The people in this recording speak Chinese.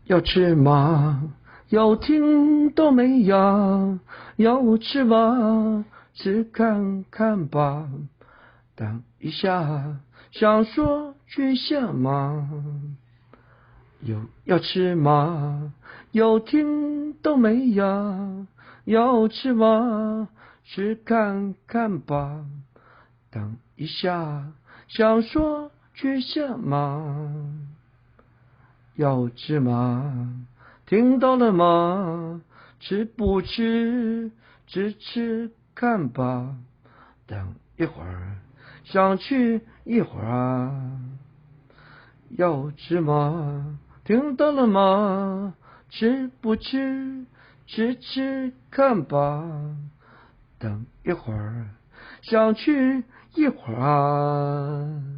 要吃吗？要听都没呀，要吃吗？吃看看吧。等一下，想说句什么？要吃吗？要听都没呀，要吃吗？吃看看吧。等一下，想说句什么？要吃吗？听到了吗？吃不吃？吃吃看吧。等一会儿，想去一会儿啊。要吃吗？听到了吗？吃不吃？吃吃看吧。等一会儿，想去一会儿啊。